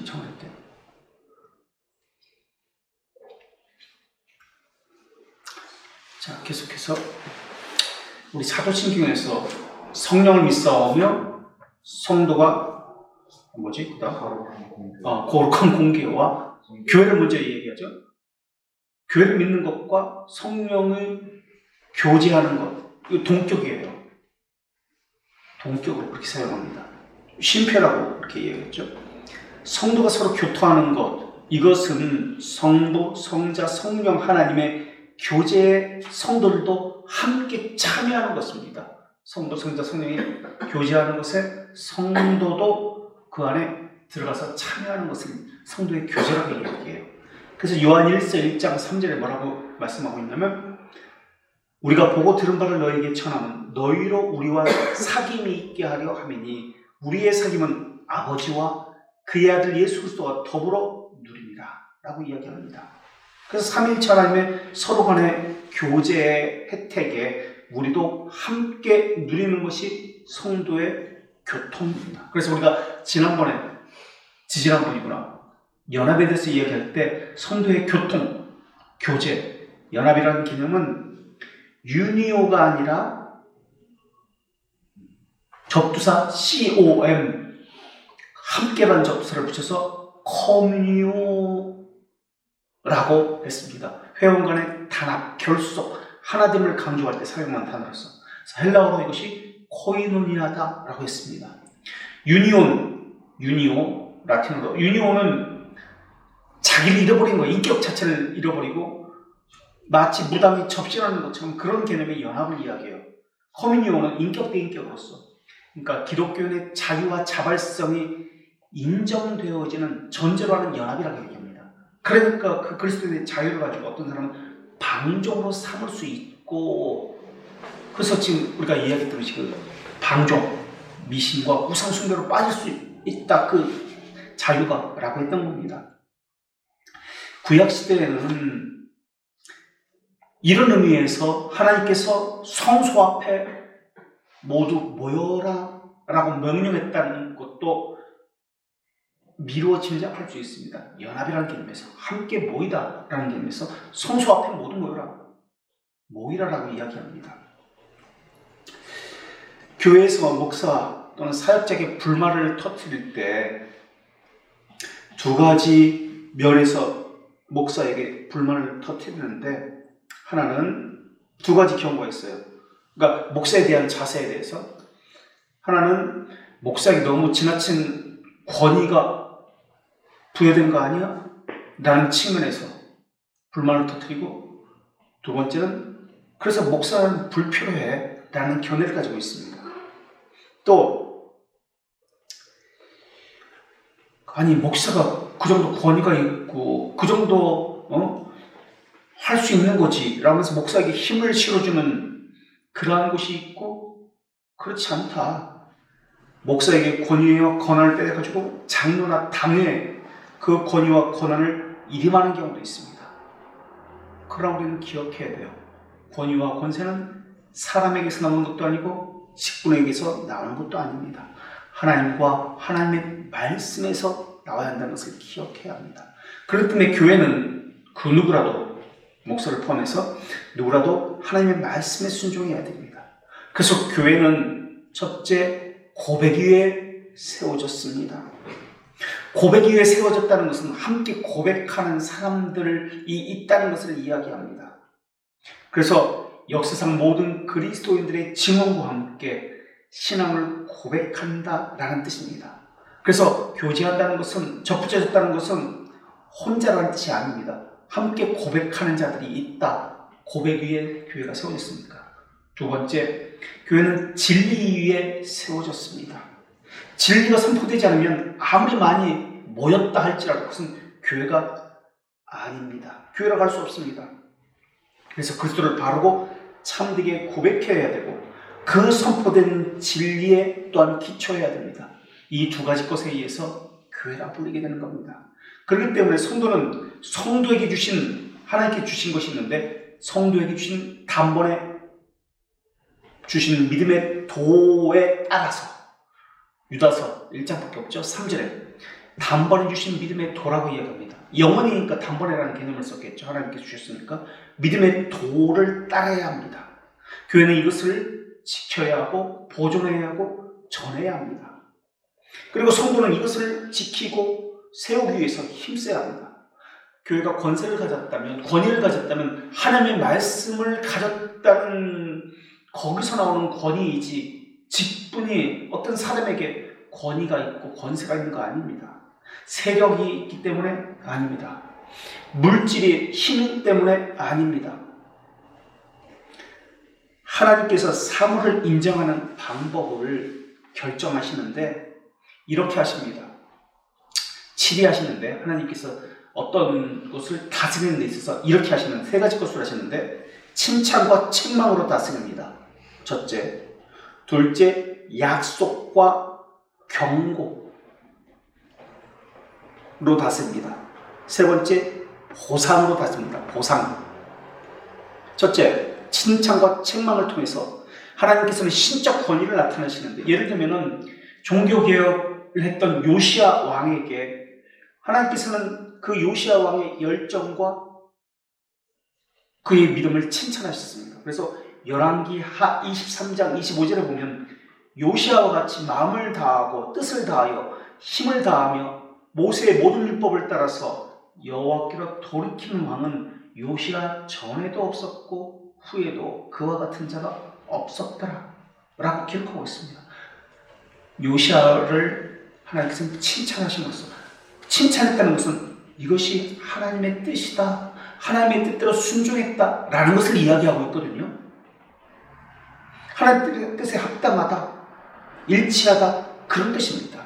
신청할 때. 자, 계속해서 우리 사도신경에서 성령을 믿사오며 성도가 뭐지? 거룩한 공개와 교회를 먼저 얘기하죠. 교회를 믿는 것과 성령을 교제하는 것, 이거 동격이에요. 동격으로 그렇게 사용합니다. 쉼표라고 이렇게 얘기했죠. 성도가 서로 교토하는 것, 이것은 성부, 성자, 성령 하나님의 교제에 성도들도 함께 참여하는 것입니다. 성부, 성자, 성령이 교제하는 것에 성도도 그 안에 들어가서 참여하는 것을 성도의 교제라고 얘기해요. 그래서 요한 1서 1장 3절에 뭐라고 말씀하고 있냐면, 우리가 보고 들은 바를 너희에게 전하면 너희로 우리와 사귐이 있게 하려 함이니 우리의 사귐은 아버지와 그의 아들 예수 그리스도와 더불어 누립니다 라고 이야기합니다. 그래서 삼위일체 하나님의 서로 간의 교제의 혜택에 우리도 함께 누리는 것이 성도의 교통입니다. 그래서 우리가 지지난번이구나, 연합에 대해서 이야기할 때 성도의 교통, 교제, 연합이라는 개념은 유니오가 아니라 접두사 COM, 함께라는 접두사를 붙여서 커뮤니오라고 했습니다. 회원 간의 단합, 결속, 하나됨을 강조할 때 사용한 단어로서 헬라어로 이것이 코이노니아다라고 했습니다. 유니오, 라틴어로 유니오는 자기를 잃어버린 거예요. 인격 자체를 잃어버리고 마치 무당이 접신하는 것처럼 그런 개념의 연합을 이야기해요. 커뮤니오는 인격 대 인격으로서, 그러니까 기독교인의 자유와 자발성이 인정되어지는 전제로 하는 연합이라고 얘기합니다. 그러니까 그 그리스도인의 자유를 가지고 어떤 사람은 방종으로 삼을 수 있고, 그래서 지금 우리가 이야기했던 것이 그 방종, 미신과 우상숭배로 빠질 수 있다, 그 자유가 라고 했던 겁니다. 구약시대에는 이런 의미에서 하나님께서 성소 앞에 모두 모여라 라고 명령했다는 것도 미루어 짐작할 수 있습니다. 연합이라는 개념에서, 함께 모이다 라는 개념에서 성소 앞에 모두 모이라라고 이야기합니다. 교회에서 목사 또는 사역자에게 불만을 터뜨릴 때 두 가지 면에서 목사에게 불만을 터뜨리는데, 하나는 두 가지 경우가 있어요. 그러니까 목사에 대한 자세에 대해서, 하나는 목사에게 너무 지나친 권위가 부여된 거 아니야? 라는 측면에서 불만을 터뜨리고, 두 번째는 그래서 목사는 불필요해 라는 견해를 가지고 있습니다. 또 아니 목사가 그 정도 권위가 있고 그 정도 할 수 있는 거지 라면서 목사에게 힘을 실어주는 그러한 곳이 있고, 그렇지 않다, 목사에게 권위와 권한을 빼가지고 장로나 당회 그 권위와 권한을 이임하는 경우도 있습니다. 그러나 우리는 기억해야 돼요. 권위와 권세는 사람에게서 나오는 것도 아니고 직분에게서 나오는 것도 아닙니다. 하나님과 하나님의 말씀에서 나와야 한다는 것을 기억해야 합니다. 그렇기 때문에 교회는 그 누구라도, 목사를 포함해서 누구라도 하나님의 말씀에 순종해야 됩니다. 그래서 교회는 첫째, 고백 위에 세워졌습니다. 고백 위에 세워졌다는 것은 함께 고백하는 사람들이 있다는 것을 이야기합니다. 그래서 역사상 모든 그리스도인들의 증언과 함께 신앙을 고백한다라는 뜻입니다. 그래서 교제한다는 것은, 접붙여졌다는 것은 혼자라는 뜻이 아닙니다. 함께 고백하는 자들이 있다. 고백 위에 교회가 세워졌습니까? 두 번째, 교회는 진리 위에 세워졌습니다. 진리가 선포되지 않으면 아무리 많이 모였다 할지라도 그것은 교회가 아닙니다. 교회라고 할 수 없습니다. 그래서 그리스도를 바르고 참되게 고백해야 되고, 그 선포된 진리에 또한 기초해야 됩니다. 이 두 가지 것에 의해서 교회라 불리게 되는 겁니다. 그렇기 때문에 성도는 성도에게 주신, 하나님께 주신 것이 있는데, 성도에게 주신 단번에 주신 믿음의 도에 따라서, 유다서 1장밖에 없죠. 3절에 단번에 주신 믿음의 도라고 이야기합니다. 영원이니까 단번에라는 개념을 썼겠죠. 하나님께서 주셨으니까 믿음의 도를 따라야 합니다. 교회는 이것을 지켜야 하고 보존해야 하고 전해야 합니다. 그리고 성도는 이것을 지키고 세우기 위해서 힘써야 합니다. 교회가 권세를 가졌다면, 권위를 가졌다면 하나님의 말씀을 가졌다는 거기서 나오는 권위이지, 직분이 어떤 사람에게 권위가 있고 권세가 있는 거 아닙니다. 세력이 있기 때문에 아닙니다. 물질의 힘 때문에 아닙니다. 하나님께서 사물을 인정하는 방법을 결정하시는데 이렇게 하십니다. 치리하시는데 하나님께서 어떤 것을 다스리는 데 있어서 이렇게 하시는 세 가지 것을 하시는데 칭찬과 책망으로 다스립니다. 첫째, 둘째, 약속과 경고로 다스립니다. 세 번째, 보상으로 다스립니다. 보상. 첫째, 칭찬과 책망을 통해서 하나님께서는 신적 권위를 나타내시는데, 예를 들면은 종교개혁을 했던 요시야 왕에게 하나님께서는 그 요시야 왕의 열정과 그의 믿음을 칭찬하셨습니다. 그래서 열왕기 하 23장 25절에 보면 요시야와 같이 마음을 다하고 뜻을 다하여 힘을 다하며 모세의 모든 율법을 따라서 여호와께로 돌이키는 왕은 요시야 전에도 없었고 후에도 그와 같은 자가 없었더라 라고 기록하고 있습니다. 요시야를 하나님께서 칭찬하신 칭찬했다는 것은 이것이 하나님의 뜻이다, 하나님의 뜻대로 순종했다라는 것을 이야기하고 있거든요. 하나님의 뜻에 합당하다, 일치하다, 그런 뜻입니다.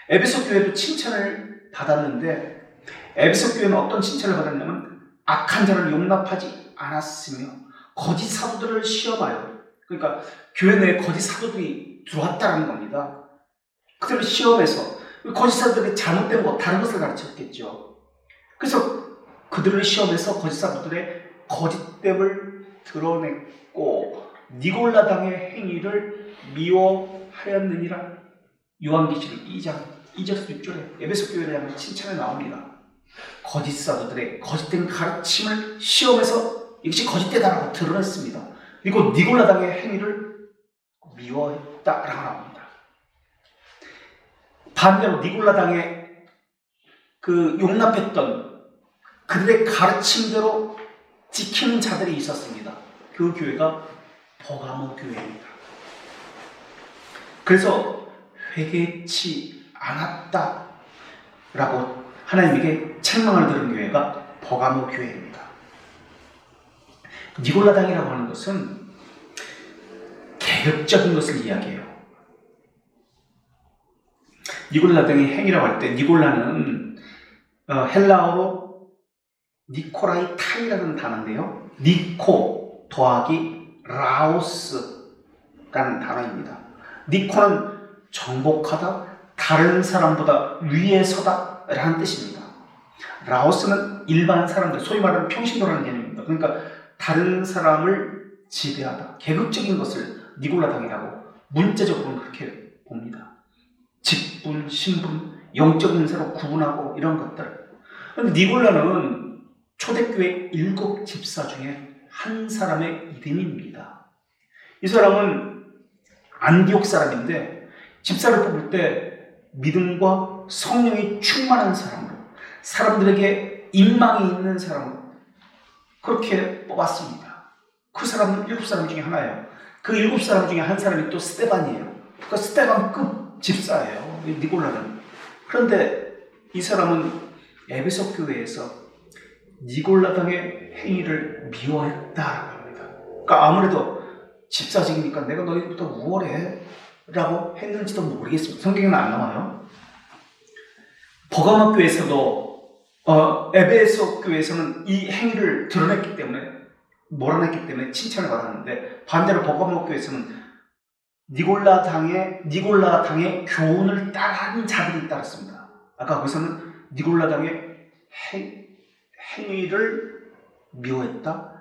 에베소 교회도 칭찬을 받았는데 에베소 교회는 어떤 칭찬을 받았냐면 악한 자를 용납하지 않았으며 거짓 사도들을 시험하여, 그러니까 교회 내에 거짓 사도들이 들어왔다는 겁니다. 그들을 시험해서 거짓 사도들이 잘못된 것, 다른 것을 가르쳤겠죠. 그래서 그들을 시험해서 거짓 사도들의 거짓됨을 드러냈고 니골라당의 행위를 미워하였느니라. 요한계시록 2장 2절에서 6절에 에베소 교회에 대한 칭찬이 나옵니다. 거짓 사도들의 거짓된 가르침을 시험해서 이것이 거짓되다라고 드러냈습니다. 그리고 니골라당의 행위를 미워했다라고 나옵니다. 반대로 니골라당의 그 용납했던 그들의 가르침대로 지키는 자들이 있었습니다. 그 교회가 버가모 교회입니다. 그래서 회개치 않았다라고 하나님에게 책망을 들은 교회가 버가모 교회입니다. 니골라당이라고 하는 것은 계획적인 것을 이야기해요. 니골라당의 행위라고 할 때 니골라는 헬라어로 니코라이 타이라는 단어인데요. 니코 더하기 라오스라는 단어입니다. 니코는 정복하다, 다른 사람보다 위에 서다 라는 뜻입니다. 라오스는 일반 사람들, 소위 말하는 평신도라는 개념입니다. 그러니까 다른 사람을 지배하다, 계급적인 것을 니골라당이라고 문자적으로는 그렇게 봅니다. 직분, 신분, 영적 인사로 구분하고 이런 것들. 그런데 니골라는 초대교회 7 집사 중에 한 사람의 이름입니다. 이 사람은 안디옥 사람인데 집사를 뽑을 때 믿음과 성령이 충만한 사람으로, 사람들에게 인망이 있는 사람으로 그렇게 뽑았습니다. 그 사람은 7사람 중에 하나예요. 그 7사람 중에 한 사람이 또 스데반이에요. 그 스데반급 집사예요, 니골라는. 그런데 이 사람은 에베소 교회에서 니골라당의 행위를 미워했다라고 합니다. 그러니까 아무래도 집사직이니까 내가 너희들보다 우월해 라고 했는지도 모르겠습니다. 성경에는 안 나와요. 버가모 교회에서도 에베소 교회에서는 이 행위를 드러냈기 때문에, 몰아냈기 때문에 칭찬을 받았는데, 반대로 버가모 교회에서는 니골라당의 교훈을 따르는 자들이 따랐습니다. 아까 거기서는 니골라당의 행위를 미워했다.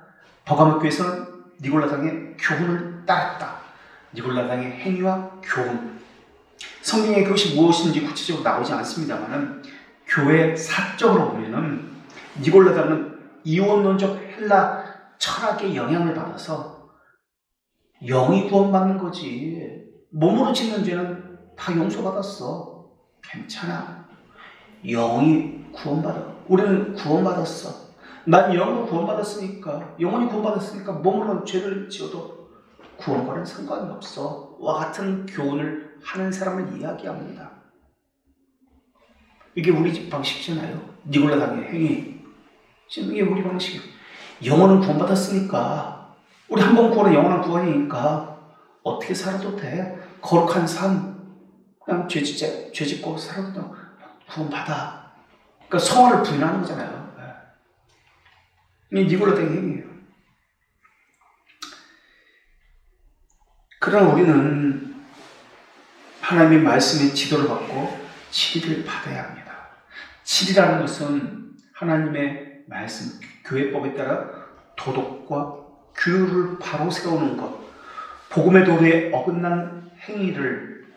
버가모 교회에서는 니골라당의 교훈을 따랐다. 니골라당의 행위와 교훈. 성경에 그것이 무엇인지 구체적으로 나오지 않습니다만은 교회 사적으로 보면은 니골라다는 이원론적 헬라 철학의 영향을 받아서 영이 구원받는 거지. 몸으로 짓는 죄는 다 용서받았어. 괜찮아. 영이 구원받아. 우리는 구원받았어. 난 영으로 구원받았으니까, 영원히 구원받았으니까 몸으로는 죄를 지어도 구원과는 상관이 없어. 와 같은 교훈을 하는 사람을 이야기합니다. 이게 우리 집 방식이잖아요. 니골라당의 행위. 지금 이게 우리 방식이에요. 영혼은 구원받았으니까, 우리 한 번 구원은 영원한 구원이니까 어떻게 살아도 돼. 거룩한 삶, 그냥 죄 짓고 살아도 구원받아. 그러니까 성화를 부인하는 거잖아요. 이게 니골라당의 행위예요. 그러나 우리는 하나님의 말씀의 지도를 받고 치리를 받아야 합니다. 치리라는 것은 하나님의 말씀, 교회법에 따라 도덕과 규율을 바로 세우는 것, 복음의 도리에 어긋난 행위를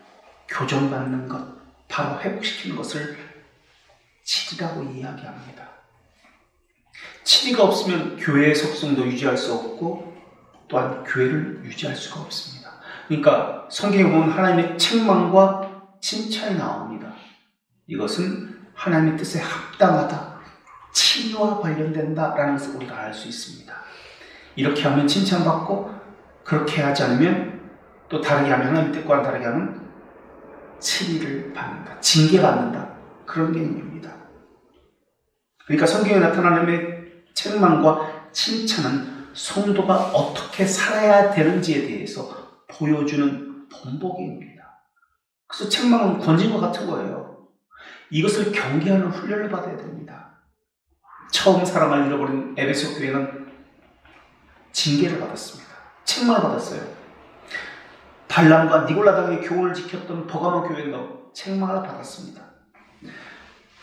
교정받는 것, 바로 회복시키는 것을 치리라고 이야기합니다. 치리가 없으면 교회의 속성도 유지할 수 없고 또한 교회를 유지할 수가 없습니다. 그러니까 성경에 보면 하나님의 책망과 칭찬이 나옵니다. 이것은 하나님의 뜻에 합당하다, 치리와 관련된다라는 것을 우리가 알 수 있습니다. 이렇게 하면 칭찬받고 그렇게 하지 않으면 또 다르게 하면 하나님의 뜻과는 다르게 하면 치리를 받는다, 징계받는다, 그런 개념입니다. 그러니까 성경에 나타나는 하나님의 책망과 칭찬은 성도가 어떻게 살아야 되는지에 대해서 보여주는 본보기입니다. 그래서 책망은 권징과 같은 거예요. 이것을 경계하는 훈련을 받아야 됩니다. 처음 사랑을 잃어버린 에베소 교회는 징계를 받았습니다. 책망을 받았어요. 발람과 니골라당의 교훈을 지켰던 버가모 교회도 책망을 받았습니다.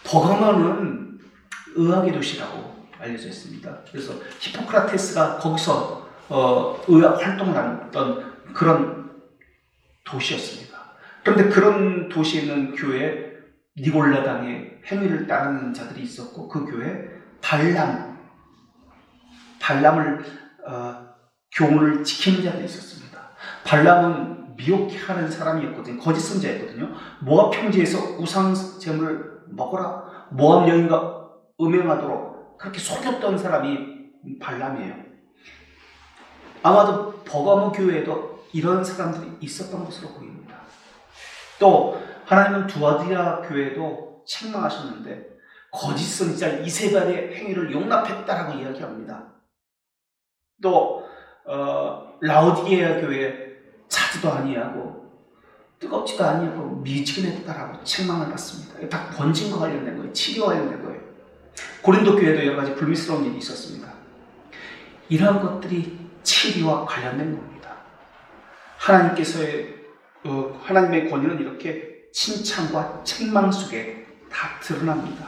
버가모는 의학의 도시라고 알려져 있습니다. 그래서 히포크라테스가 거기서 의학 활동을 했던 그런 도시였습니다. 그런데 그런 도시에 있는 교회에 니골라당의 행위를 따르는 자들이 있었고, 그 교회에 발람을 교훈을 지키는 자들이 있었습니다. 발람은 미혹하는 사람이었거든요. 거짓 선자였거든요. 모압 평지에서 우상 제물을 먹어라, 모압 여인과 음행하도록 그렇게 속였던 사람이 발람이에요. 아마도 버가모 교회에도 이런 사람들이 있었던 것으로 보입니다. 또 하나님은 두아디라 교회도 책망하셨는데 거짓 선지자 이세벨의 행위를 용납했다라고 이야기합니다. 또 라오디게아 교회에 차지도 아니하고 뜨겁지도 아니하고 미지근했다라고 책망을 받습니다. 다 권징과 관련된 거예요. 치료와 관련된 거예요. 고린도 교회도 여러 가지 불미스러운 일이 있었습니다. 이러한 것들이 치리와 관련된 겁니다. 하나님의 권위는 이렇게 칭찬과 책망 속에 다 드러납니다.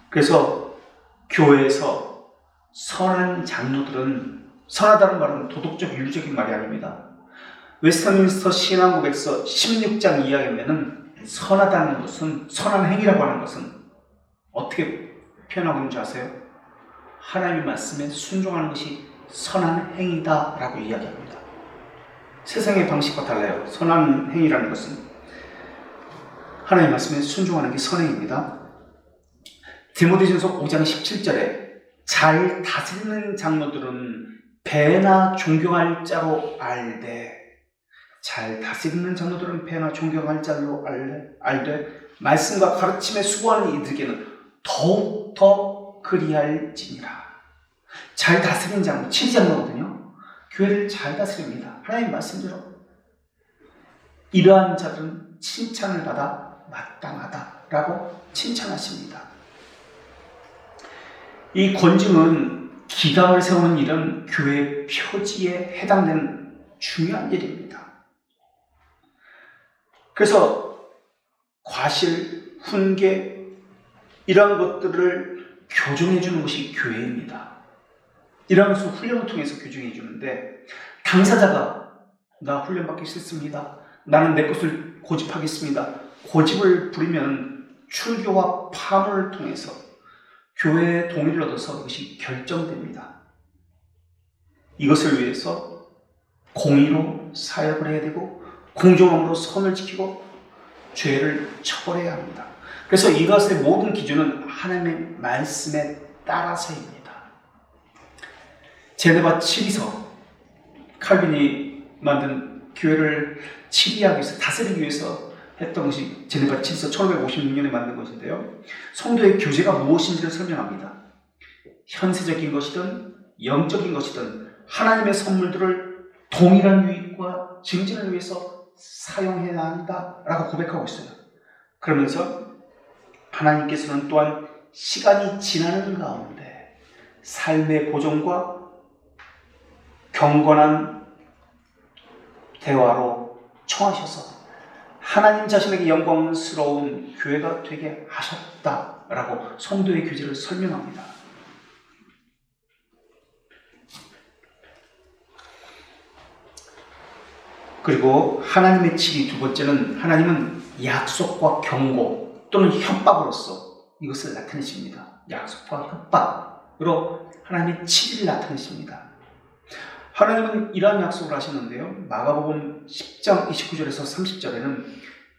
그래서 교회에서 선한 장로들은, 선하다는 말은 도덕적 윤리적인 말이 아닙니다. 웨스트민스터 신앙고백서 16장 이하에 보면 선하다는 것은, 선한 행위라고 하는 것은 어떻게 표현하고 있는지 아세요? 하나님의 말씀에 순종하는 것이 선한 행위다라고 이야기합니다. 세상의 방식과 달라요. 선한 행위라는 것은 하나님의 말씀에 순종하는 게 선행입니다. 디모데전서 5장 17절에 잘 다스리는 장로들은 배나 존경할 자로 알되, 잘 다스리는 장로들은 배나 존경할 자로 알되 말씀과 가르침에 수고하는 이들에게는 더욱더 그리할지니라. 잘 다스리는 장로, 치리장로거든요. 교회를 잘 다스립니다. 하나님 말씀대로. 이러한 자들은 칭찬을 받아 마땅하다라고 칭찬하십니다. 이 권징은 기강을 세우는 일은 교회 표지에 해당되는 중요한 일입니다. 그래서 과실, 훈계 이런 것들을 교정해 주는 것이 교회입니다. 이런 것을 훈련을 통해서 교정해 주는데, 당사자가 나 훈련받기 싫습니다, 나는 내 것을 고집하겠습니다. 고집을 부리면 출교와 파문을 통해서 교회의 동의를 얻어서 이것이 결정됩니다. 이것을 위해서 공의로 사역을 해야 되고 공정함으로 선을 지키고 죄를 처벌해야 합니다. 그래서 이것의 모든 기준은 하나님의 말씀에 따라서입니다. 제네바 치리서, 칼빈이 만든 교회를 치리하기 위해서, 다스리기 위해서 했던 것이 제네바 치리서 1556년에 만든 것인데요. 성도의 교제가 무엇인지를 설명합니다. 현세적인 것이든 영적인 것이든 하나님의 선물들을 동일한 유익과 증진을 위해서 사용해야 한다라고 고백하고 있어요. 그러면서 하나님께서는 또한 시간이 지나는 가운데 삶의 보존과 경건한 대화로 청하셔서 하나님 자신에게 영광스러운 교회가 되게 하셨다라고 성도의 교제를 설명합니다. 그리고 하나님의 칙이 두 번째는 하나님은 약속과 경고 또는 협박으로서 이것을 나타내십니다. 약속과 협박으로 하나님의 칙을 나타내십니다. 하나님은 이러한 약속을 하셨는데요. 마가복음 10장 29절에서 30절에는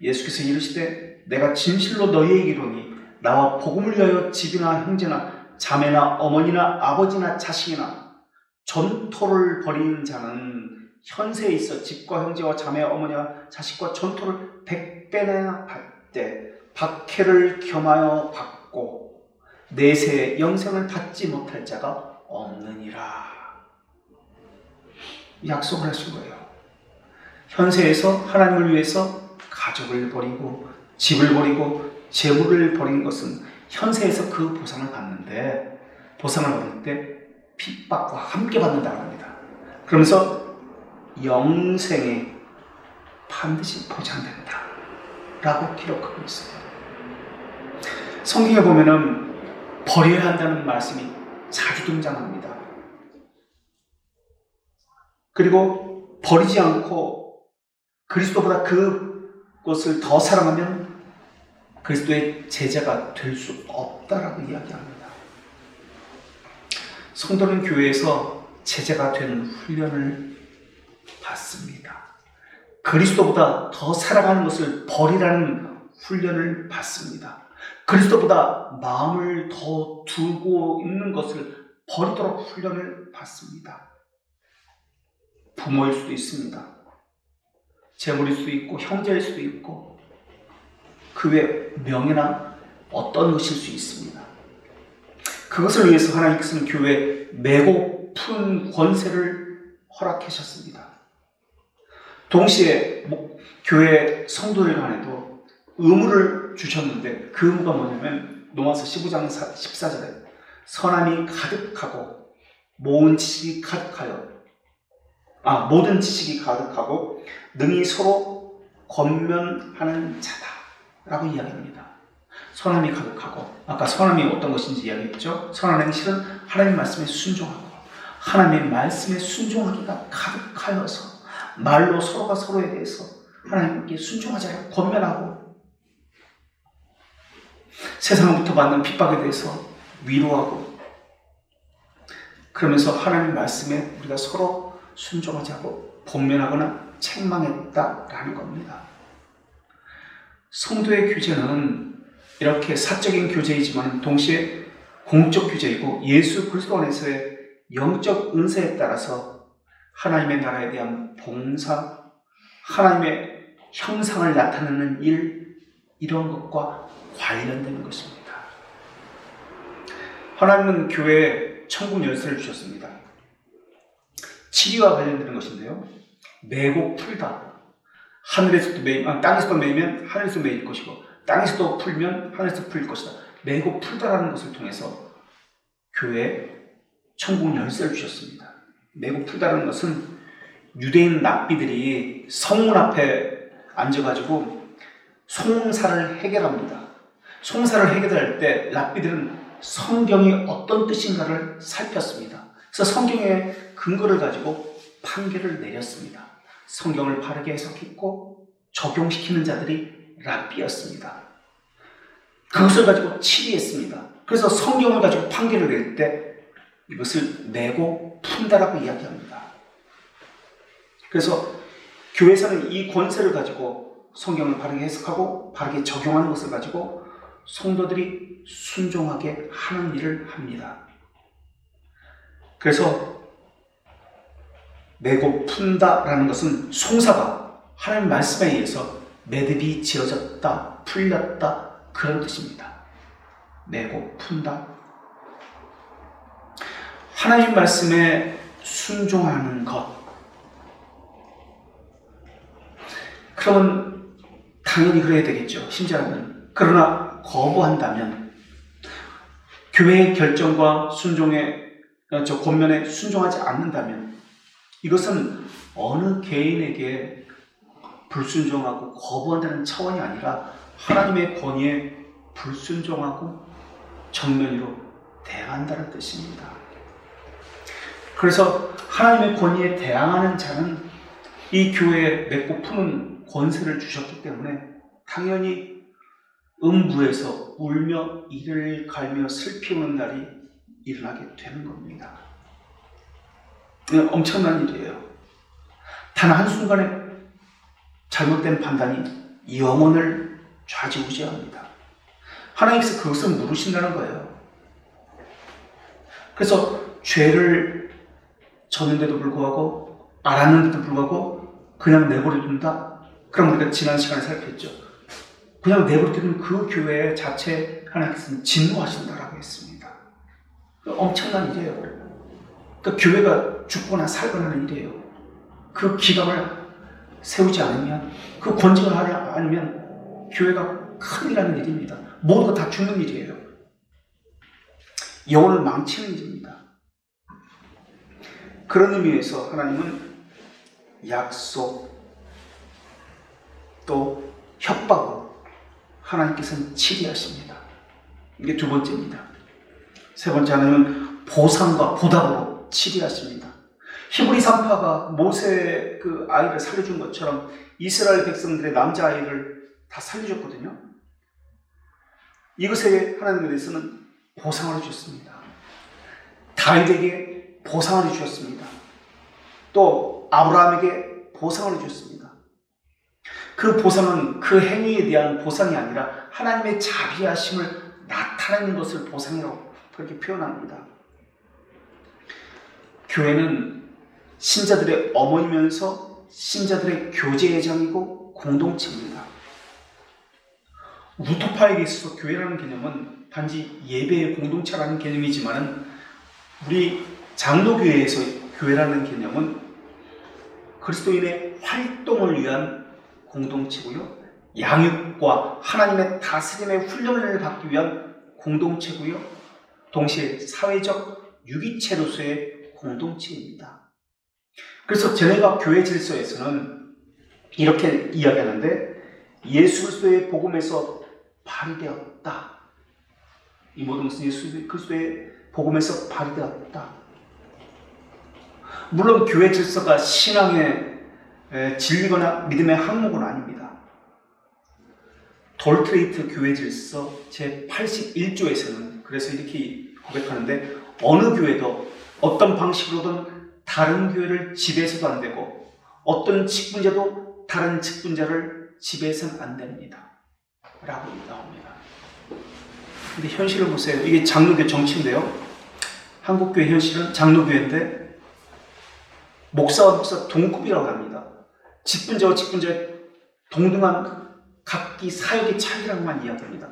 예수께서 이르시되 내가 진실로 너희에게 이르노니 나와 복음을 위하여 집이나 형제나 자매나 어머니나 아버지나 자식이나 전토를 벌이는 자는 현세에 있어 집과 형제와 자매 어머니와 자식과 전토를 100배나 받되 박해를 겸하여 받고 내세에 영생을 받지 못할 자가 없느니라. 약속을 하신 거예요. 현세에서 하나님을 위해서 가족을 버리고 집을 버리고 재물을 버린 것은 현세에서 그 보상을 받는데, 보상을 받을 때 핍박과 함께 받는다고 합니다. 그러면서 영생에 반드시 보장된다 라고 기록하고 있어요. 성경에 보면은 버려야 한다는 말씀이 자주 등장합니다. 그리고 버리지 않고 그리스도보다 그것을 더 사랑하면 그리스도의 제자가 될 수 없다라고 이야기합니다. 성도는 교회에서 제자가 되는 훈련을 받습니다. 그리스도보다 더 사랑하는 것을 버리라는 훈련을 받습니다. 그리스도보다 마음을 더 두고 있는 것을 버리도록 훈련을 받습니다. 부모일 수도 있습니다. 재물일 수도 있고 형제일 수도 있고 그 외 명예나 어떤 것일 수 있습니다. 그것을 위해서 하나님께서는 교회에 메고 푸는 권세를 허락하셨습니다. 동시에 교회 성도들 간에도 의무를 주셨는데 그 의무가 뭐냐면 로마서 15장 14절에 선함이 가득하고 모든 지식이 가득하고 능히 서로 권면하는 자다라고 이야기합니다. 선함이 가득하고, 아까 선함이 어떤 것인지 이야기했죠. 선한 행실은 하나님의 말씀에 순종하고, 하나님의 말씀에 순종하기가 가득하여서 말로 서로가 서로에 대해서 하나님께 순종하자고 권면하고, 세상으로부터 받는 핍박에 대해서 위로하고, 그러면서 하나님의 말씀에 우리가 서로 순종하자고 권면하거나 책망했다라는 겁니다. 성도의 교제는 이렇게 사적인 교제이지만 동시에 공적 교제이고 예수 그리스도 안에서의 영적 은사에 따라서 하나님의 나라에 대한 봉사, 하나님의 형상을 나타내는 일, 이런 것과 관련되는 것입니다. 하나님은 교회에 천국 열쇠를 주셨습니다. 치리와 관련되는 것인데요. 매고 풀다. 땅에서도 매이면 하늘에서 매일 것이고 땅에서도 풀면 하늘에서 풀릴 것이다. 매고 풀다라는 것을 통해서 교회에 천국 열쇠를 주셨습니다. 매고 풀다라는 것은 유대인 랍비들이 성문 앞에 앉아가지고 송사를 해결합니다. 송사를 해결할 때 랍비들은 성경이 어떤 뜻인가를 살폈습니다. 그래서 성경의 근거를 가지고 판결을 내렸습니다. 성경을 바르게 해석했고 적용시키는 자들이 랍비였습니다. 그것을 가지고 치리했습니다. 그래서 성경을 가지고 판결을 낼 때 이것을 내고 푼다라고 이야기합니다. 그래서 교회에서는 이 권세를 가지고 성경을 바르게 해석하고 바르게 적용하는 것을 가지고 성도들이 순종하게 하는 일을 합니다. 그래서 내고 푼다라는 것은 송사가 하나님 말씀에 의해서 매듭이 지어졌다, 풀렸다, 그런 뜻입니다. 내고 푼다. 하나님 말씀에 순종하는 것. 그러면 당연히 그래야 되겠죠. 심지어는. 그러나 거부한다면 교회의 결정과 순종의 권면에 순종하지 않는다면 이것은 어느 개인에게 불순종하고 거부한다는 차원이 아니라 하나님의 권위에 불순종하고 정면으로 대항한다는 뜻입니다. 그래서 하나님의 권위에 대항하는 자는 이 교회에 맺고 푸는 권세를 주셨기 때문에 당연히 음부에서 울며 이를 갈며 슬피 우는 날이 일어나게 되는 겁니다. 엄청난 일이에요. 단 한순간에 잘못된 판단이 영혼을 좌지우지합니다. 하나님께서 그것을 물으신다는 거예요. 그래서 죄를 졌는데도 불구하고 알았는데도 불구하고 그냥 내버려둔다? 그럼 우리가 지난 시간에 살폈죠. 그냥 내버려두는 그 교회 자체 하나님께서는 진노하신다라고 했습니다. 엄청난 일이에요. 그러니까 교회가 죽거나 살거나 하는 일이에요. 그 기강을 세우지 않으면, 그 권징을 하지 않으면 교회가 큰일 나는 일입니다. 모두가 다 죽는 일이에요. 영혼을 망치는 일입니다. 그런 의미에서 하나님은 약속 또 협박으로 하나님께서는 치리하십니다. 이게 두 번째입니다. 세 번째 하나님은 보상과 보답으로 치리하십니다. 히브리 산파가 모세의 그 아이를 살려준 것처럼 이스라엘 백성들의 남자아이를 다 살려줬거든요. 이것에 하나님에 대해서는 보상을 주셨습니다. 다윗에게 보상을 주셨습니다. 또 아브라함에게 보상을 주셨습니다. 그 보상은 그 행위에 대한 보상이 아니라 하나님의 자비하심을 나타내는 것을 보상이라고 그렇게 표현합니다. 교회는 신자들의 어머니면서 신자들의 교제회장이고 공동체입니다. 우토파에게 있어서 교회라는 개념은 단지 예배의 공동체라는 개념이지만 우리 장로교회에서 교회라는 개념은 그리스도인의 활동을 위한 공동체고요. 양육과 하나님의 다스림의 훈련을 받기 위한 공동체고요. 동시에 사회적 유기체로서의 공동체입니다. 그래서 제네바 교회 질서에서는 이렇게 이야기하는데 예수 그리스도의 복음에서 발휘되었다. 이 모든 것은 예수 그리스도의 복음에서 발휘되었다. 물론 교회 질서가 신앙의 진리거나 믿음의 항목은 아닙니다. 돌트레이트 교회 질서 제81조에서는 그래서 이렇게 고백하는데 어느 교회도 어떤 방식으로든 다른 교회를 지배해서도 안 되고 어떤 직분자도 다른 직분자를 지배해서는 안 됩니다. 라고 나옵니다. 근데 현실을 보세요. 이게 장로교 정치인데요. 한국교회 현실은 장로교회인데 목사와 목사 동급이라고 합니다. 직분자와 직분자의 동등한 각기 사역의 차이라고만 이야기합니다.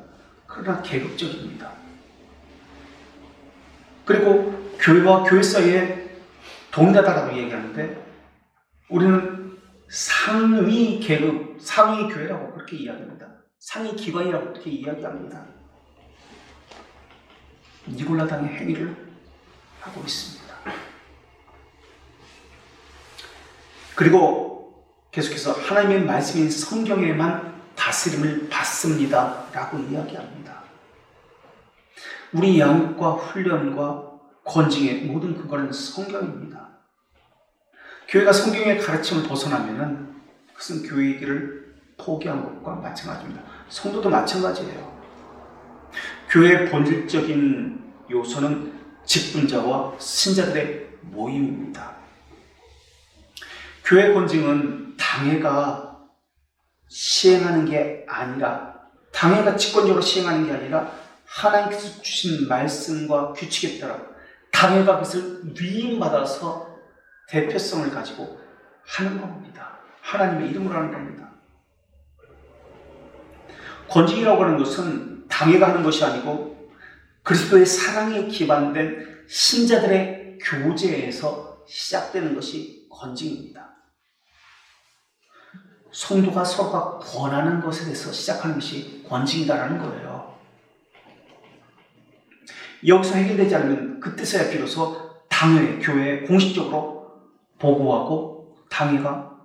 그러나 계급적입니다. 그리고 교회와 교회 사이에 동일하다라고 얘기하는데 우리는 상위 계급, 상위 교회라고 그렇게 이야기합니다. 상위 기관이라고 그렇게 이야기합니다. 니골라당의 행위를 하고 있습니다. 그리고 계속해서 하나님의 말씀인 성경에만 다스림을 받습니다 라고 이야기합니다. 우리 양육과 훈련과 권징의 모든 근거는 성경입니다. 교회가 성경의 가르침을 벗어나면 그것은 교회의 길을 포기한 것과 마찬가지입니다. 성도도 마찬가지예요. 교회의 본질적인 요소는 직분자와 신자들의 모임입니다. 교회 권징은 당회가 시행하는 게 아니라, 당회가 직권적으로 시행하는 게 아니라 하나님께서 주신 말씀과 규칙에 따라 당회가 그것을 위임받아서 대표성을 가지고 하는 겁니다. 하나님의 이름으로 하는 겁니다. 권징이라고 하는 것은 당회가 하는 것이 아니고 그리스도의 사랑에 기반된 신자들의 교제에서 시작되는 것이 권징입니다. 성도가 서로가 권하는 것에 대해서 시작하는 것이 권징이다라는 거예요. 여기서 해결되지 않으면 그때서야 비로소 당회, 교회에 공식적으로 보고하고 당회가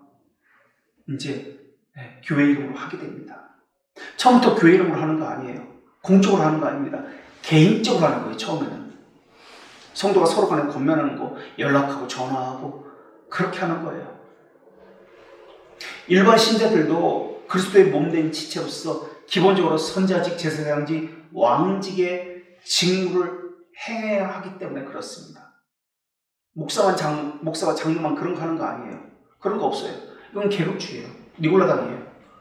이제 교회 이름으로 하게 됩니다. 처음부터 교회 이름으로 하는 거 아니에요. 공적으로 하는 거 아닙니다. 개인적으로 하는 거예요. 처음에는 성도가 서로 간에 권면하는 거, 연락하고 전화하고 그렇게 하는 거예요. 일반 신자들도 그리스도의 몸된 지체로서 기본적으로 선자직, 제사장직, 왕직의 직무를 행해야 하기 때문에 그렇습니다. 목사와 장로만 그런 거 하는 거 아니에요. 그런 거 없어요. 이건 계급주의예요. 니골라당이에요.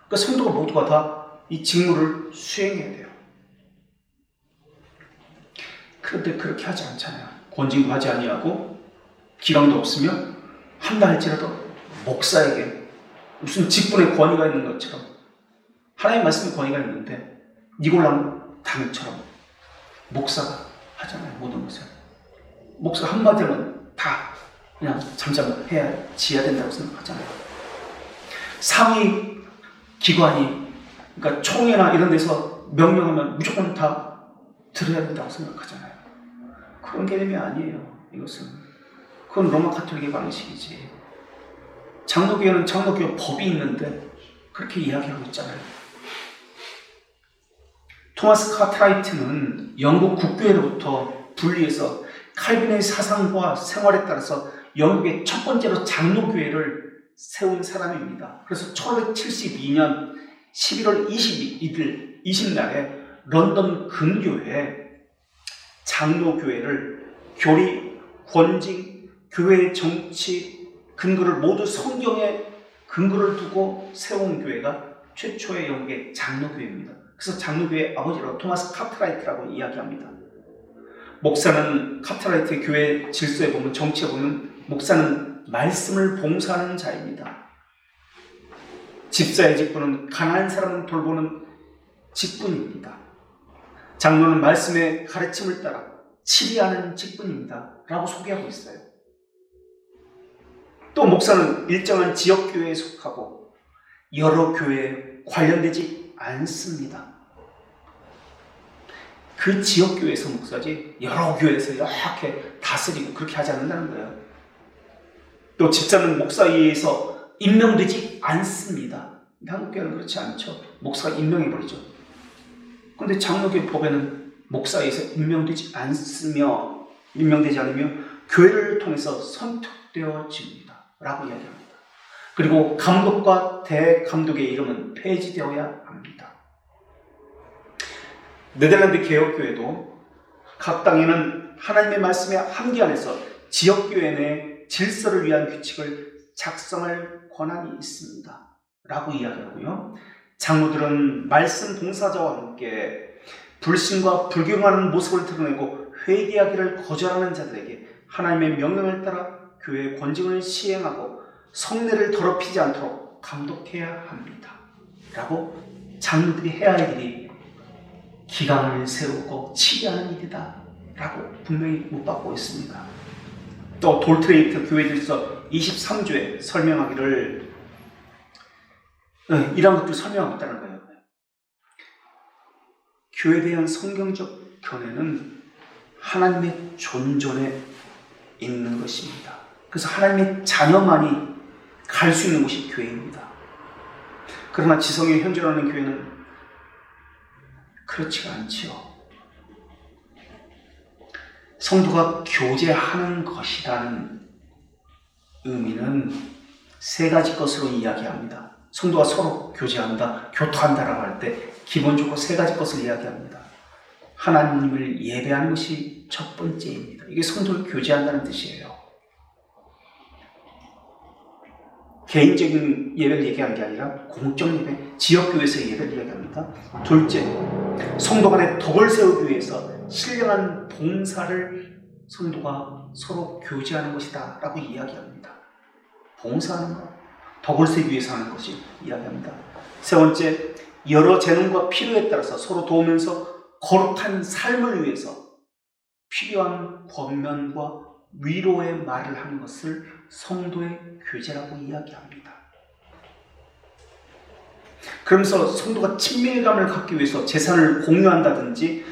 그러니까 성도가 모두가 다 이 직무를 수행해야 돼요. 그런데 그렇게 하지 않잖아요. 권징도 하지 아니하고 기강도 없으며 한다 할지라도 목사에게 무슨 직분의 권위가 있는 것처럼, 하나님 말씀의 권위가 있는데 니골랑 당처럼 목사가 하잖아요. 모든 것을 목사 한마디면 다 그냥 잠잠해야 지어야 된다고 생각하잖아요. 상위 기관이, 그러니까 총회나 이런 데서 명령하면 무조건 다 들어야 된다고 생각하잖아요. 그런 개념이 아니에요. 이것은 그건 로마 가톨릭의 방식이지. 장로교회는 장로교회 법이 있는데 그렇게 이야기하고 있잖아요. 토마스 카트라이트는 영국 국교회로부터 분리해서 칼빈의 사상과 생활에 따라서 영국의 첫 번째로 장로교회를 세운 사람입니다. 그래서 1572년 11월 20날에 런던 근교에 장로교회를 교리, 권징, 교회의 정치 근거를 모두 성경에 근거를 두고 세운 교회가 최초의 영국의 장로교회입니다. 그래서 장로교회의 아버지라고 토마스 카트라이트라고 이야기합니다. 목사는 카트라이트의 교회 질서에 보면, 정치에 보면 목사는 말씀을 봉사하는 자입니다. 집사의 직분은 가난한 사람을 돌보는 직분입니다. 장로는 말씀의 가르침을 따라 치리하는 직분입니다. 라고 소개하고 있어요. 또 목사는 일정한 지역교회에 속하고 여러 교회에 관련되지 않습니다. 그 지역교회에서 목사지 여러 교회에서 이렇게 다스리고 그렇게 하지 않는다는 거예요. 또 집사는 목사에 의해서 임명되지 않습니다. 한국교회는 그렇지 않죠. 목사가 임명해버리죠. 그런데 장로교회 법에는 목사에 의해서 임명되지 않으며 교회를 통해서 선택되어집니다. 라고 이야기합니다. 그리고 감독과 대감독의 이름은 폐지되어야 합니다. 네덜란드 개혁교회도 각 당에는 하나님의 말씀의 한계 안에서 지역교회 내 질서를 위한 규칙을 작성할 권한이 있습니다. 라고 이야기하고요. 장로들은 말씀 봉사자와 함께 불신과 불경하는 모습을 드러내고 회개하기를 거절하는 자들에게 하나님의 명령을 따라 교회의 권징을 시행하고 성례를 더럽히지 않도록 감독해야 합니다. 라고 장로들이 해야 할 일이 기강을 세우고 치리하는 일이다. 라고 분명히 묻받고 있습니다. 또 돌트레이트 교회들서 23조에 설명하기를 이런 것들 설명하고 있다는 거예요. 교회에 대한 성경적 견해는 하나님의 존존에 있는 것입니다. 그래서 하나님의 자녀만이 갈 수 있는 곳이 교회입니다. 그러나 지성에 현존하는 교회는 그렇지가 않지요. 성도가 교제하는 것이라는 의미는 세 가지 것으로 이야기합니다. 성도가 서로 교제한다, 교토한다라고 할 때 기본적으로 세 가지 것을 이야기합니다. 하나님을 예배하는 것이 첫 번째입니다. 이게 성도를 교제한다는 뜻이에요. 개인적인 예배를 얘기하는 게 아니라 공적 예배, 지역교회에서의 예배를 얘기합니다. 둘째, 성도 간의 덕을 세우기 위해서 신령한 봉사를 성도가 서로 교제하는 것이다 라고 이야기합니다. 봉사하는 것, 덕을 세우기 위해서 하는 것이 이야기합니다. 세 번째, 여러 재능과 필요에 따라서 서로 도우면서 거룩한 삶을 위해서 필요한 권면과 위로의 말을 하는 것을 성도의 교제라고 이야기합니다. 그러면서 성도가 친밀감을 갖기 위해서 재산을 공유한다든지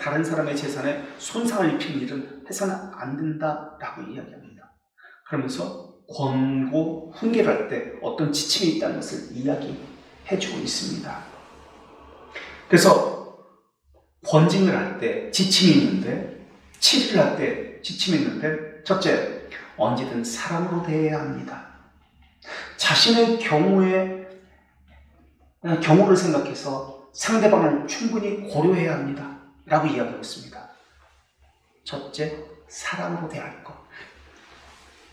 다른 사람의 재산에 손상을 입히는 일은 해서는 안 된다라고 이야기합니다. 그러면서 권고 훈계를 할 때 어떤 지침이 있다는 것을 이야기해주고 있습니다. 그래서 권징을 할 때 지침이 있는데, 치리를 할 때 지침이 있는데, 첫째, 언제든 사랑으로 대해야 합니다. 자신의 경우를 생각해서 상대방을 충분히 고려해야 합니다 라고 이야기하고 있습니다. 첫째, 사랑으로 대할 것.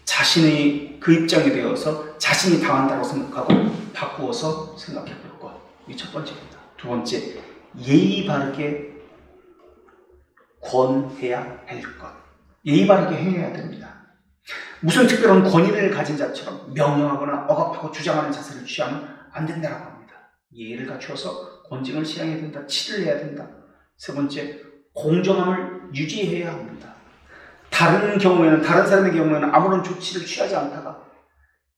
자신이 그 입장에 되어서 자신이 당한다고 생각하고 바꾸어서 생각해 볼 것. 이게 첫 번째입니다. 두 번째, 예의 바르게 권해야 할 것. 예의 바르게 행해야 됩니다. 무슨 특별한 권위를 가진 자처럼 명령하거나 억압하고 주장하는 자세를 취하면 안 된다고 합니다. 예의를 갖추어서 권징을 시행해야 된다. 치를 해야 된다. 세 번째, 공정함을 유지해야 합니다. 다른 사람의 경우에는 아무런 조치를 취하지 않다가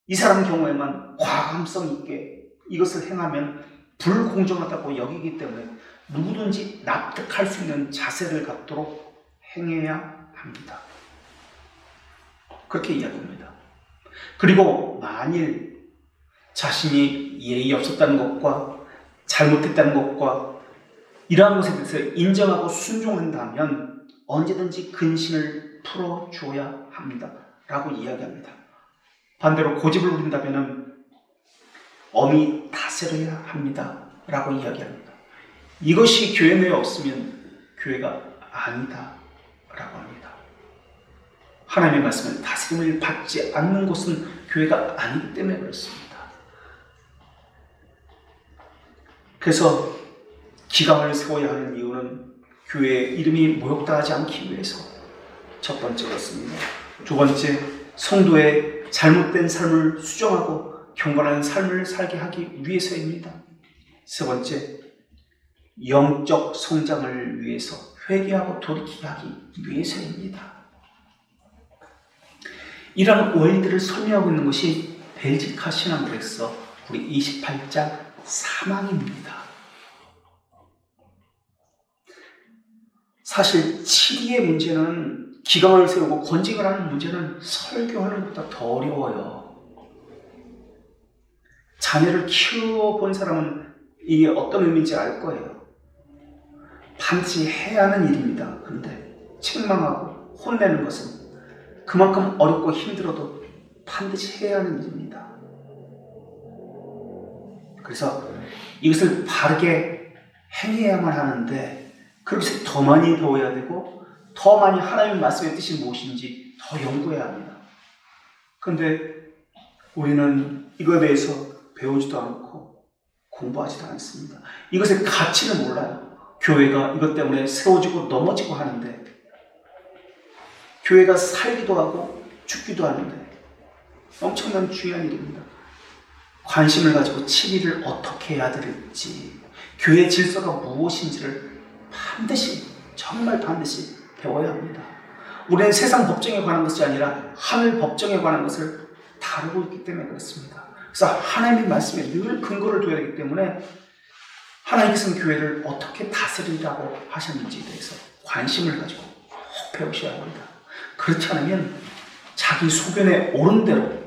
이 사람 경우에만 과감성 있게 이것을 행하면 불공정하다고 여기기 때문에 누구든지 납득할 수 있는 자세를 갖도록 행해야 합니다. 그렇게 이야기합니다. 그리고 만일 자신이 예의 없었다는 것과 잘못했다는 것과 이러한 것에 대해서 인정하고 순종한다면 언제든지 근신을 풀어줘야 합니다 라고 이야기합니다. 반대로 고집을 부린다면 엄히 다스려야 합니다 라고 이야기합니다. 이것이 교회 내에 없으면 교회가 아니다 라고 합니다. 하나님의 말씀은 다스림을 받지 않는 곳은 교회가 아니기 때문에 그렇습니다. 그래서 기강을 세워야 하는 이유는 교회의 이름이 모욕당하지 않기 위해서 첫 번째 그렇습니다. 두 번째, 성도의 잘못된 삶을 수정하고 경건한 삶을 살게 하기 위해서입니다. 세 번째, 영적 성장을 위해서 회개하고 돌이키게 하기 위해서입니다. 이런 원리들을 설명하고 있는 것이 벨지카 신앙부에서 우리 28장 사망입니다. 사실 치리의 문제는, 기강을 세우고 권징을 하는 문제는 설교하는 것보다 더 어려워요. 자녀를 키워본 사람은 이게 어떤 의미인지 알 거예요. 반드시 해야 하는 일입니다. 그런데 책망하고 혼내는 것은 그만큼 어렵고 힘들어도 반드시 해야 하는 일입니다. 그래서 이것을 바르게 행해야만 하는데, 그것을 더 많이 배워야 되고 더 많이 하나님의 말씀의 뜻이 무엇인지 더 연구해야 합니다. 그런데 우리는 이거에 대해서 배우지도 않고 공부하지도 않습니다. 이것의 가치를 몰라요. 교회가 이것 때문에 세워지고 넘어지고 하는데, 교회가 살기도 하고 죽기도 하는데 엄청난 중요한 일입니다. 관심을 가지고 치리를 어떻게 해야 될지, 교회의 질서가 무엇인지를 반드시, 정말 반드시 배워야 합니다. 우리는 세상 법정에 관한 것이 아니라 하늘 법정에 관한 것을 다루고 있기 때문에 그렇습니다. 그래서 하나님의 말씀에 늘 근거를 둬야 되기 때문에 하나님께서는 교회를 어떻게 다스리라고 하셨는지에 대해서 관심을 가지고 꼭 배우셔야 합니다. 그렇지 않으면 자기 소견에 옳은 대로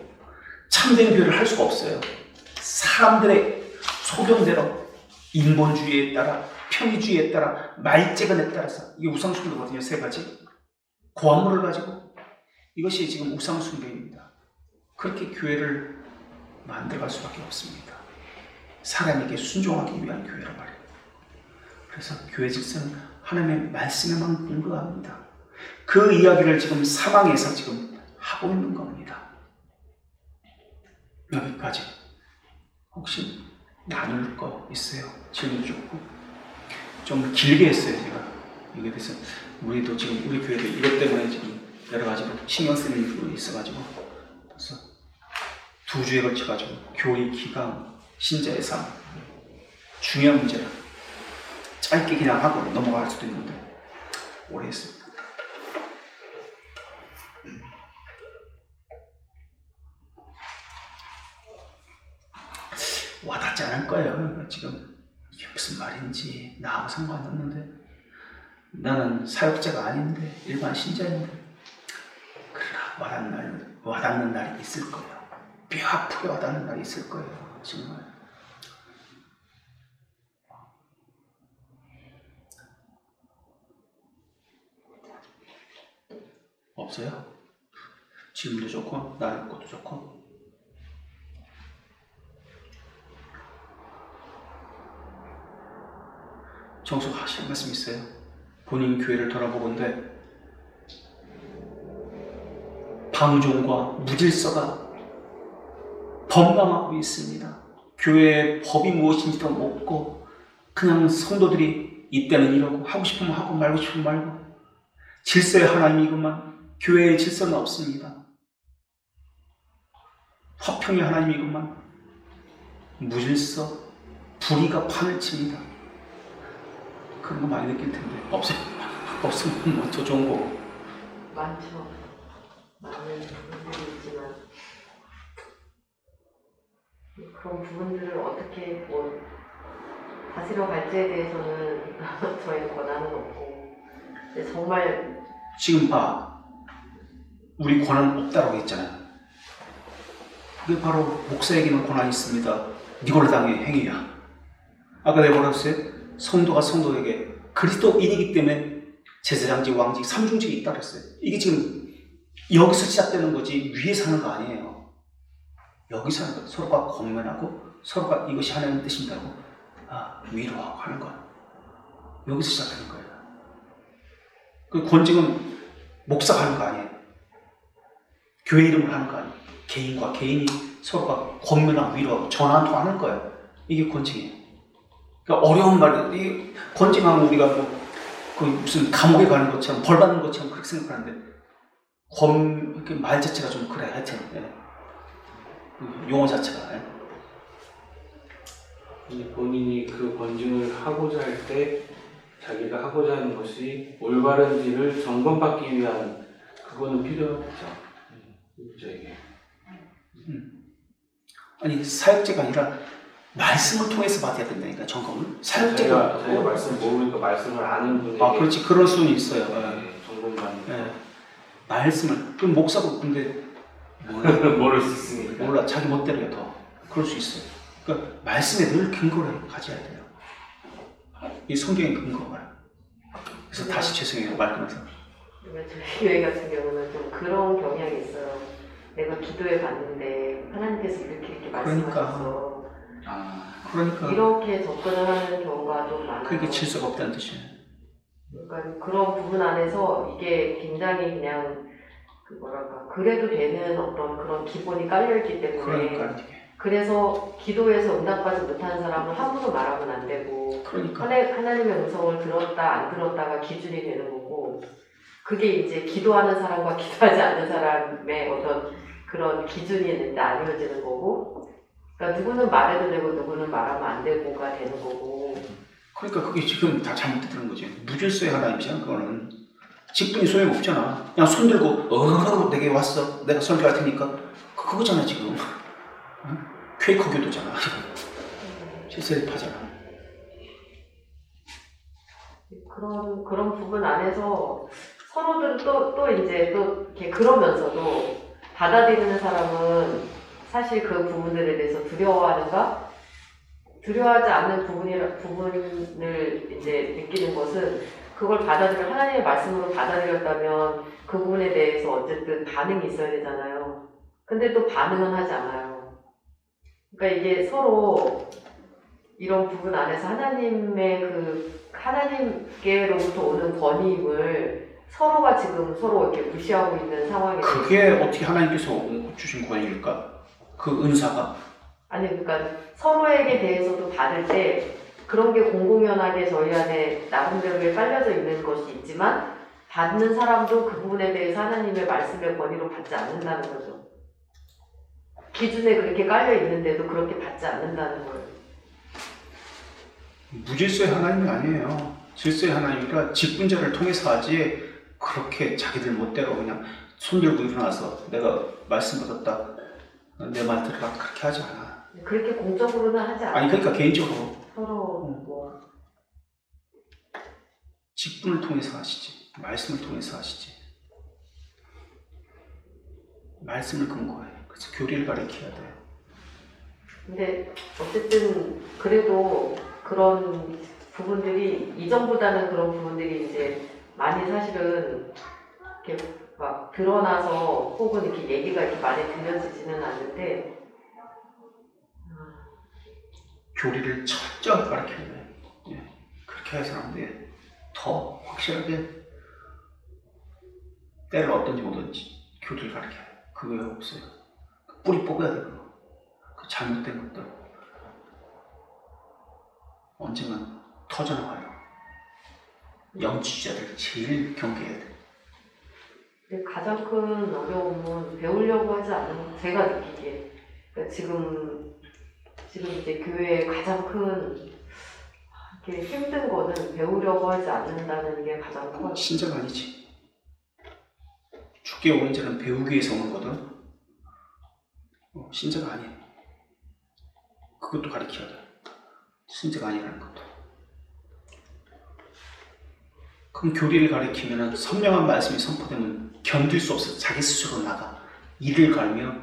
참된 교회를 할 수가 없어요. 사람들의 소견대로 인본주의에 따라, 편의주의에 따라, 말재간에 따라서, 이게 우상숭배거든요. 세 가지 고안물을 가지고, 이것이 지금 우상숭배입니다. 그렇게 교회를 만들어갈 수밖에 없습니다. 사람에게 순종하기 위한 교회란 말이에요. 그래서 교회 질서는 하나님의 말씀에만 근거합니다. 그 이야기를 지금 사방에서 지금 하고 있는 겁니다. 여기까지. 혹시 나눌 거 있어요? 질문 주고. 좀 길게 했어요, 제가. 이게 대해서 우리도 지금 우리 교회도 이것 때문에 지금 여러 가지로 신경 쓰는 부분이 있어가지고, 그래서 2주에 걸쳐가지고 교회 기강, 신자의 삶, 중요한 문제라 짧게 그냥 하고 넘어갈 수도 있는데 오래 했습니다. 와닿지 않을 거예요. 지금 이게 무슨 말인지 나하고 상관없는데, 나는 사역자가 아닌데 일반 신자인데, 그러나 와닿는 날이 있을 거예요. 뼈 아프게 와닿는 날이 있을 거예요. 정말. 없어요? 지금도 좋고 나의 것도 좋고. 정수하실 말씀 있어요? 본인 교회를 돌아보건대 방종과 무질서가 범람하고 있습니다. 교회의 법이 무엇인지도 모르고 그냥 성도들이 이때는 이러고 하고 싶으면 하고 말고 싶으면 말고, 질서의 하나님이구만 교회의 질서는 없습니다. 화평의 하나님이구만 무질서, 불의가 판을 칩니다. 그런 거 많이 느낄 텐데 없으면 뭐 더 좋은 거고. 많죠. 많은 부분들이 있지만 그런 부분들을 어떻게 다스려 갈지에 대해서는 저희는 권한은 없고, 근데 정말 지금 봐, 우리 권한 없다라고 했잖아요. 그게 바로 목사에게는 권한이 있습니다. 니골라당의 행위야. 아까 내가 뭐라고 했어요? 성도가 성도에게 그리스도인이기 때문에 제사장직, 왕직, 삼중직이 있다고 했어요. 이게 지금 여기서 시작되는 거지 위에서 하는 거 아니에요. 여기서 하는 거. 서로가 공면하고 서로가 이것이 하나님의 뜻인다고 위로하고 하는 거. 여기서 시작하는 거예요. 그 권직은 목사가 하는 거 아니에요. 교회 이름으로 하는 거 아니에요. 개인과 개인이 서로가 권면하고 위로하고 전화 한 통 하는 거예요. 이게 권직이에요. 그러니까 어려운 말은, 이 권직하면 우리가 그 무슨 감옥에 가는 것처럼 벌 받는 것처럼 그렇게 생각하는데, 이렇게 말 자체가 좀 그래. 하여튼 용어 자체가. 본인이 그 권징을 하고자 할 때 자기가 하고자 하는 것이 올바른지를 점검받기 위한 그거는 필요하겠죠. 입자에게. 아니 사역자가 아니라 말씀을 통해서 받아야 된다니까, 점검을. 사역자가 제가 말씀 모르니까 말씀을 아는 분에게. 그렇지, 그럴 수는 있어요. 점검받는. 말씀을. 그럼 목사도 근데 모를 수 있으니까. 몰라, 자기 멋대로야 더. 그럴 수 있어요. 그러니까 말씀에 늘 근거를 가져야 돼요. 이 성경의 근거가. 그래서 다시 죄송해요, 말 끊어서. 저희 교회 같은 경우는 좀 그런 경향이 있어요. 내가 기도해 봤는데 하나님께서 이렇게 말씀하셔서 그러니까 이렇게 접근을 하는 경우가 좀 많아요. 그게 질서가 없다는 뜻이에요. 그러니까 그런 부분 안에서 이게 굉장히 그냥 그래도 되는 어떤 그런 기본이 깔려있기 때문에, 그래서 기도해서 응답받지 못하는 사람은 함부로 말하면 안 되고, 하나님의 음성을 들었다 안 들었다가 기준이 되는 거고, 그게 이제 기도하는 사람과 기도하지 않는 사람의 어떤 그런 기준이 있는데 안 이루어지는 거고, 그러니까 누구는 말해도 되고 누구는 말하면 안 되고가 되는 거고. 그러니까 그게 지금 다 잘못되는 거지. 무질서의 하나님이잖아. 그거는 직분이 소용없잖아. 그냥 손 들고 내게 왔어, 내가 설교할 테니까, 그거잖아 지금. 퀘이커 교도잖아. 실세파잖아. 그런 부분 안에서 서로들 또 이제 이렇게 그러면서도 받아들이는 사람은 사실 그 부분들에 대해서 두려워하는가? 두려워하지 않는 부분을 이제 느끼는 것은, 그걸 하나님의 말씀으로 받아들였다면 그 부분에 대해서 어쨌든 반응이 있어야 되잖아요. 근데 또 반응은 하지 않아요. 그러니까 이게 서로 이런 부분 안에서 하나님께로부터 오는 권위임을 서로가 지금 서로 이렇게 무시하고 있는 상황이에요. 그게 어떻게 하나님께서 주신 권위일까? 그 은사가? 아니 그러니까 서로에게 대해서도 받을 때 그런 게 공공연하게 저희 안에 나름대로에 깔려져 있는 것이 있지만 받는 사람도 그 부분에 대해서 하나님의 말씀의 권위로 받지 않는다는 거죠. 기준에 그렇게 깔려 있는데도 그렇게 받지 않는다는 거예요. 무질서의 하나님이 아니에요. 질서의 하나님이라 직분자를 통해서 하지 그렇게 자기들 멋대로 그냥 손 들고 일어나서 내가 말씀 받았다 내 말 들으라 그렇게 하지 않아. 그렇게 공적으로는 하지 않아요. 아니 그러니까 개인적으로 서로 뭐 직분을 통해서 하시지 말씀을 통해서 하시지 말씀을 근거해. 그래서 교리를 가르쳐야 돼. 근데 어쨌든 그래도 그런 부분들이 이전보다는 그런 부분들이 이제 많이 사실은 이렇게 막 드러나서 혹은 이렇게 얘기가 이렇게 많이 들려지지는 않는데 교리를 철저하게 가르쳐야 돼. 예. 그렇게 해서는 안 돼. 더 확실하게 때를 얻든지 오든지 교리를 가르쳐야 돼. 그거 왜 없어요. 뿌리 뽑아야 돼. 그거. 그 잘못된 것들 언젠간 터져나와요. 영지주자들 제일 경계해야 돼. 근데 가장 큰 어려움은 배우려고 하지 않는 제가 느끼기에 그러니까 지금 이제 교회의 가장 큰 이렇게 힘든 거는 배우려고 하지 않는다는 게 가장 커요. 신자가 아니지. 주께 오는 자는 배우기 위해서 오는 거든. 신자가 아니야. 그것도 가르쳐야 돼. 신자가 아니라는 것도. 그럼 교리를 가르치면 선명한 말씀이 선포되면 견딜 수 없어. 자기 스스로 나가. 이를 갈며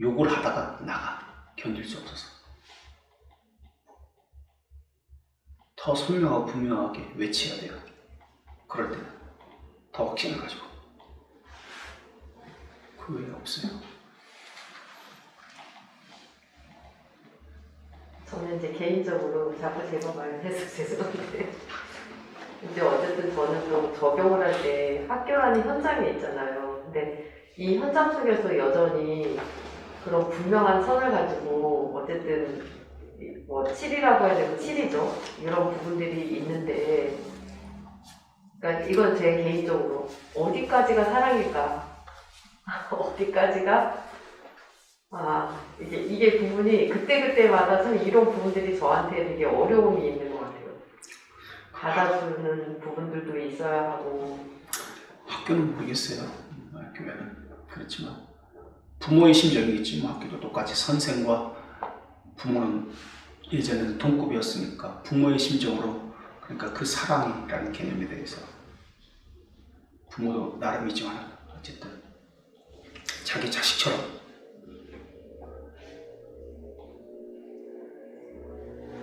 욕을 하다가 나가. 견딜 수 없어서. 더 선명하고 분명하게 외쳐야 돼요. 그럴 때는 더 확신을 가지고. 그 외에 없어요. 저는 이제 개인적으로 자꾸 제가 말해서 죄송한데 근데 어쨌든 저는 좀 적용을 할 때 학교라는 현장에 있잖아요. 근데 이 현장 속에서 여전히 그런 분명한 선을 가지고 어쨌든 뭐 7이라고 해야 되고 7이죠. 이런 부분들이 있는데 그러니까 이건 제 개인적으로 어디까지가 사랑일까? 어디까지가 이게 부분이 그때마다 참 이런 부분들이 저한테 되게 어려움이 있는 것 같아요. 받아주는 부분들도 있어야 하고 학교는 모르겠어요. 교회는 그렇지만 부모의 심정이겠지. 뭐 학교도 똑같이 선생과 부모는 예전에는 동급이었으니까 부모의 심정으로 그러니까 그 사랑이라는 개념에 대해서 부모도 나름이지만 어쨌든 자기 자식처럼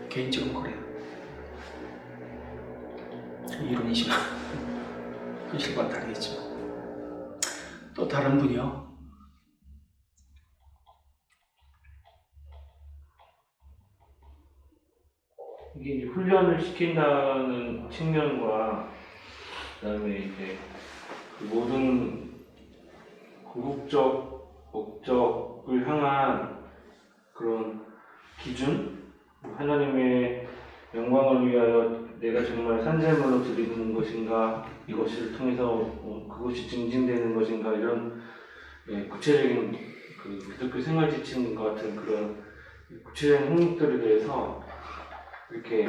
개인적으로 그래요. 이론이지만 현실과는 다르겠지만 또 다른 분이요. 이게 이제 훈련을 시킨다는 측면과 그다음에 이제 그 모든 궁극적 목적을 향한 그런 기준, 하나님의 영광을 위하여 내가 정말 산재물로 드리는 것인가, 이것을 통해서 그것이 증진되는 것인가, 이런 구체적인 그 기독교 생활 지침과 같은 그런 구체적인 항목들에 대해서 이렇게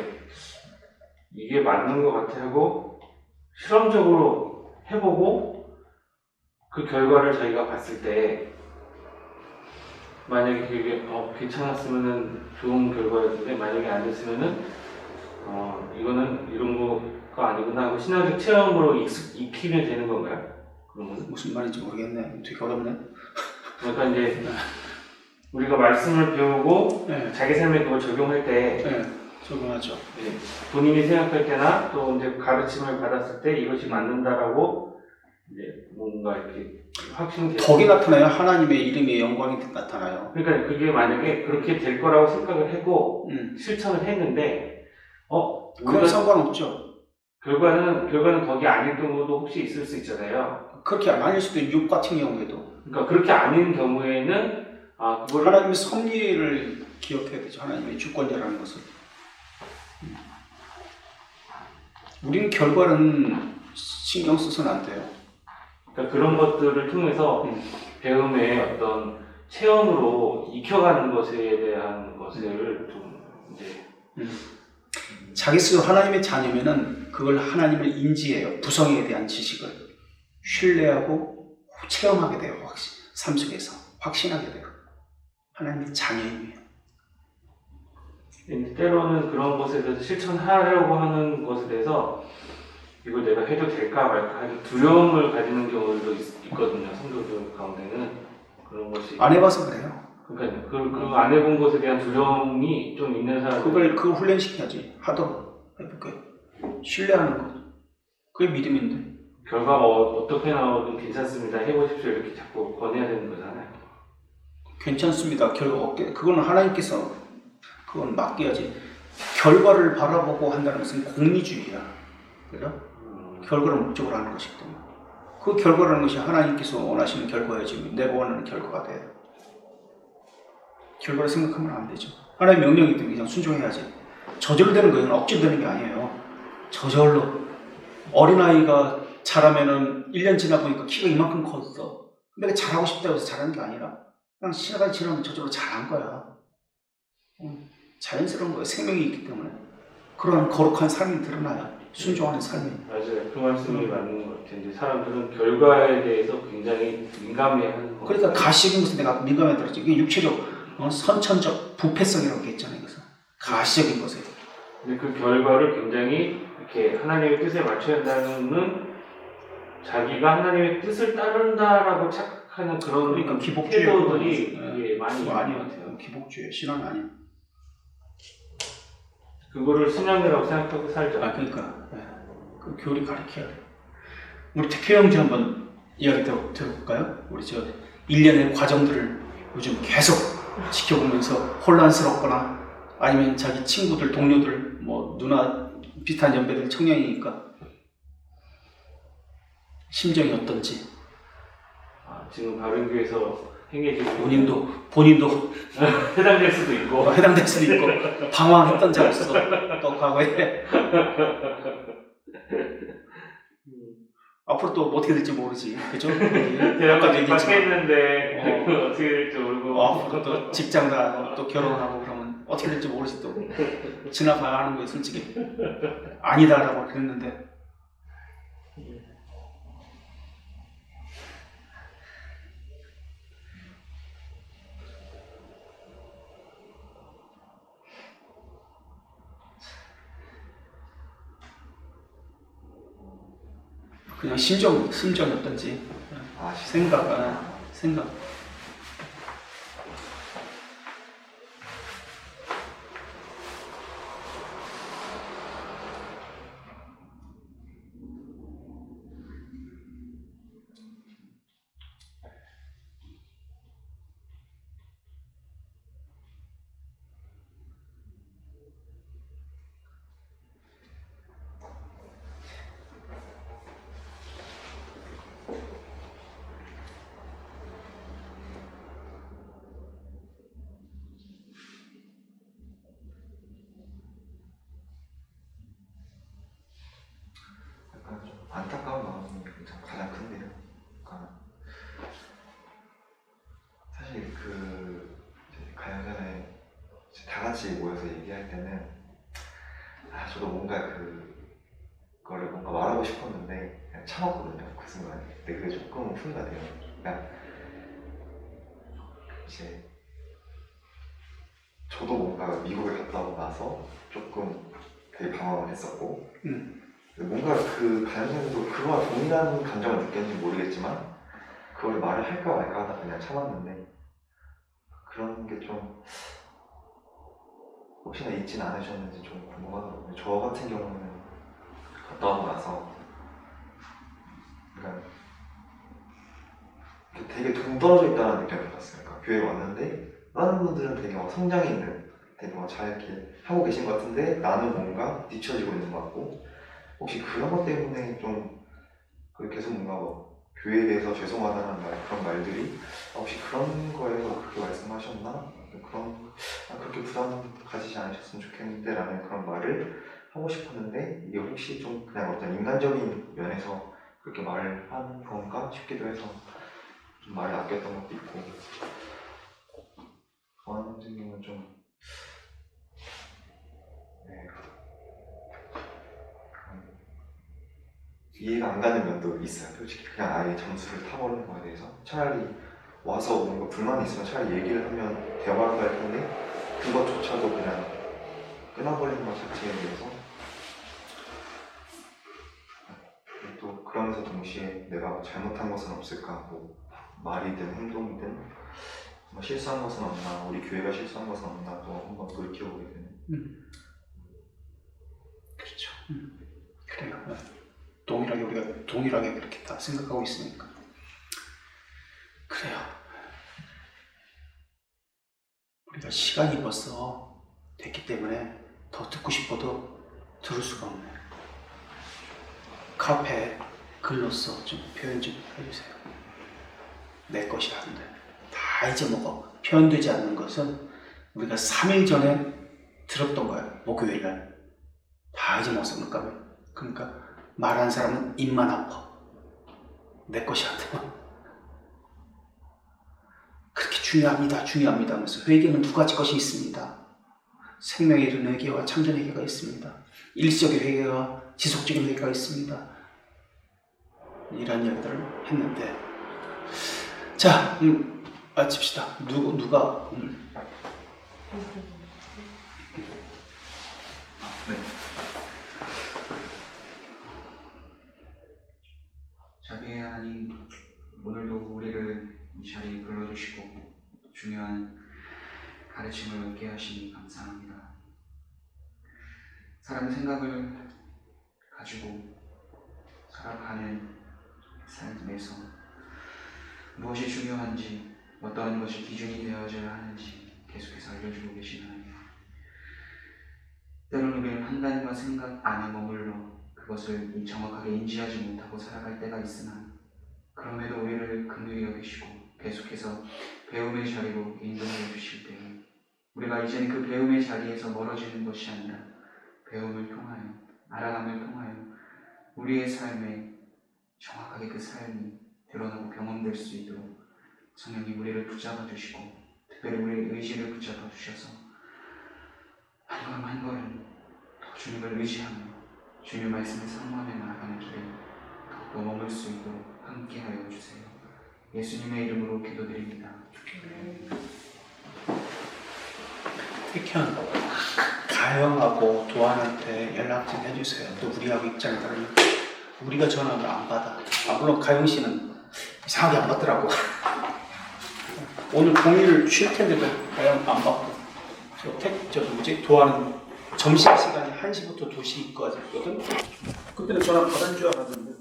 이게 맞는 것 같아 하고 실험적으로 해보고 그 결과를 자기가 봤을 때 만약에 그게 괜찮았으면은 좋은 결과였는데 만약에 안 됐으면은 이거는 이런 거가 아니구나 하고 신앙적 체험으로 익히면 되는 건가요? 그런 거는? 무슨 말인지 모르겠네. 되게 어렵네. 그러니까 이제 우리가 말씀을 배우고 네. 자기 삶에 그걸 적용할 때 적용하죠. 본인이 생각할 때나 또 이제 가르침을 받았을 때 이것이 맞는다라고 이제 뭔가 이렇게 확신되는 덕이 나타나요? 하나님의 이름의 영광이 나타나요? 그러니까 그게 만약에 그렇게 될 거라고 생각을 하고 음. 실천을 했는데 그건 우리가 상관없죠. 결과는 덕이 아닐 경우도 혹시 있을 수 있잖아요. 그렇게 아닐 수도 있고, 육 같은 경우에도. 그러니까 그렇게 아닌 경우에는 그거를 하나님의 섭리를 기억해야 되죠. 하나님의 주권자라는 것을. 우리는 결과는 신경 써서는 안 돼요. 그러니까 그런 것들을 통해서 배움의 어떤 체험으로 익혀가는 것에 대한 것을 좀 이제 자기 스스로 하나님의 자녀면은 그걸 하나님을 인지해요. 부성에 대한 지식을 신뢰하고 체험하게 돼요. 삶 속에서 확신하게 돼요. 하나님의 자녀임이에요. 때로는 그런 것에 대해서 실천하려고 하는 것에 대해서 이걸 내가 해도 될까 말까 하는 두려움을 가지는 경우도 있거든요. 성도들 가운데는 그런 것이 안 해봐서 그래요. 그러니까 그 안 해본 것에 대한 두려움이 좀 있는 사람 그걸 훈련시켜야지. 하도록 해볼게. 신뢰하는 거. 그게 믿음인데. 결과가 어떻게 나오든 괜찮습니다. 해보십시오. 이렇게 자꾸 권해야 되는 거잖아요. 괜찮습니다. 결과 없게. 그건 하나님께서 그건 맡겨야지. 결과를 바라보고 한다는 것은 공리주의야. 그죠? 결과를 목적으로 하는 것이기 때문에. 그 결과라는 것이 하나님께서 원하시는 결과야지 내가 원하는 결과가 돼요. 결과를 생각하면 안 되죠. 하나님의 명령이기 때문에 그냥 순종해야지. 저절로 되는 거예요. 억지로 되는 게 아니에요. 저절로. 어린아이가 자라면은 1년 지나 보니까 키가 이만큼 컸어. 내가 잘하고 싶다고 해서 잘하는 게 아니라 그냥 시간이 지나면 저절로 잘한 거야. 자연스러운 거예요. 생명이 있기 때문에. 그런 거룩한 삶이 드러나요. 순종하는 삶이. 맞아요. 그 말씀이 맞는 것 같아요. 이제 사람들은 결과에 대해서 굉장히 민감해하는 거. 그러니까 가시적인 것에 내가 민감해들었죠. 이게 육체적, 선천적 부패성이라고 했잖아요. 그래서 가시적인 것에. 근데 그 결과를 굉장히 이렇게 하나님의 뜻에 맞춰야 한다는 자기가 하나님의 뜻을 따른다라고 착각하는 그런 그러니까 기복주의 태도들이 이게 많이 있는 것 아니에요. 같아요. 기복주의 신앙이 아니에요. 그거를 신앙이라고 생각하고 살죠. 그러니까 그 교리 가르쳐야 돼. 우리 태표 형제 한번 이야기 들어볼까요? 우리 저 1년의 과정들을 요즘 계속 지켜보면서 혼란스럽거나 아니면 자기 친구들, 동료들, 뭐 누나 비슷한 연배들 청년이니까 심정이 어떤지. 지금 바른교에서 행해지고 본인도 해당될 수도 있고 해당될 수도 있고 방황했던 자로서 또 과거에 앞으로 또 어떻게 될지 모르지, 그죠? 대학까지 했는데 어떻게 될지 모르고 앞으로 또 직장 다니고 또 결혼하고 그러면 어떻게 될지 모르지. 또 지나가야 하는 거예요. 솔직히 아니다라고 그랬는데 그냥 심정이 어떤지 생각. 약간 좀 안타까운 마음이 가장 큰데요. 사실 이제 가요 전에 다 같이 모여서 얘기할 때는 저도 뭔가 그거를 뭔가 말하고 싶었는데 그냥 참았거든요. 그 순간에. 근데 그게 조금 후회가 돼요. 그러니까 이제 저도 뭔가 미국에 갔다 오고 나서 조금 되게 방황을 했었고 뭔가 그 가연생도 그와 동일한 감정을 느꼈는지 모르겠지만 그걸 말을 할까 말까 하다 그냥 참았는데 그런 게 좀 혹시나 있진 않으셨는지 좀 궁금하더라고요. 저 같은 경우는 갔다 오고 나서 그러니까 되게 동떨어져 있다는 느낌을 받았어요. 그러니까 교회에 왔는데 다른 분들은 되게 막 성장해 있는, 되게 막 잘 이렇게 하고 계신 것 같은데 나는 뭔가 뒤처지고 있는 것 같고, 혹시 그런 것 때문에 좀 계속 뭔가 뭐 교회에 대해서 죄송하다는 말, 그런 말들이 혹시 그런 거에서 그렇게 말씀하셨나? 그렇게 부담 가지지 않으셨으면 좋겠는데 라는 그런 말을 하고 싶었는데, 이게 혹시 좀 그냥 어떤 인간적인 면에서 그렇게 말을 하는 건가 싶기도 해서 좀 말을 아꼈던 것도 있고, 조한 선생님은 좀 이해가 안 가는 면도 있어요. 솔직히 그냥 아예 점수를 타버리는 거에 대해서 차라리 와서 뭔가 불만이 있으면 차라리 얘기를 하면 대화를 할 텐데 그것조차도 그냥 끊어버리는 것 자체에 대해서, 또 그러면서 동시에 내가 잘못한 것은 없을까, 뭐 말이든 행동이든 뭐 실수한 것은 없나, 우리 교회가 실수한 것은 없나 또 한번 돌이켜보게 되는. 그렇죠. 그래요. 우리가 동일하게 그렇게 다 생각하고 있으니까. 그래요. 우리가 시간이 벌써 됐기 때문에 더 듣고 싶어도 들을 수가 없네요. 카페 글로써 좀 표현 좀 해주세요. 내 것이 안 돼. 다 잊어먹어. 표현되지 않는 것은 우리가 3일 전에 들었던 거예요. 목요일 날. 다 잊어먹었어. 그러니까 말하는 사람은 입만 아파. 내 것이 안 돼. 그렇게 중요합니다 하면서 회개는 두 가지 것이 있습니다. 생명에 이르는 회개와 참전 회개가 있습니다. 일시적인 회개와 지속적인 회개가 있습니다. 이런 이야기들을 했는데, 자, 마칩시다. 누가 오늘? 네. 자비의 하나님, 오늘도 우리를 이 자리에 불러주시고 중요한 가르침을 얻게 하시니 감사합니다. 사람의 생각을 가지고 살아가는 삶에서 무엇이 중요한지, 어떠한 것이 기준이 되어져야 하는지 계속해서 알려주고 계신 하나님. 때로는 우리는 판단과 생각 안에 머물러 그것을 정확하게 인지하지 못하고 살아갈 때가 있으나, 그럼에도 우리를 긍휼히 여기시고 계속해서 배움의 자리로 인도해 주실 때, 우리가 이제는 그 배움의 자리에서 멀어지는 것이 아니라 배움을 통하여, 알아감을 통하여 우리의 삶에 정확하게 그 삶이 드러나고 경험될 수 있도록 성령님 우리를 붙잡아 주시고, 특별히 우리의 의지를 붙잡아 주셔서 한 걸음 한 걸음 더 주님을 의지하며 주님 말씀을 사모하며 나아가는 길에 더욱더 머물 수 있도록 함께하여 주세요. 예수님의 이름으로 기도드립니다. 태현, 가영하고 도안한테 연락 좀 해주세요. 또 우리하고 입장이 다르니까. 우리가 전화를 안 받아. 물론 가영 씨는 이상하게 안 받더라고. 오늘 공휴일 쉴 텐데도 가영 안 받고. 도안은 점심시간이 1시부터 2시까지거든? 그때는 전화 받은 줄 알았는데.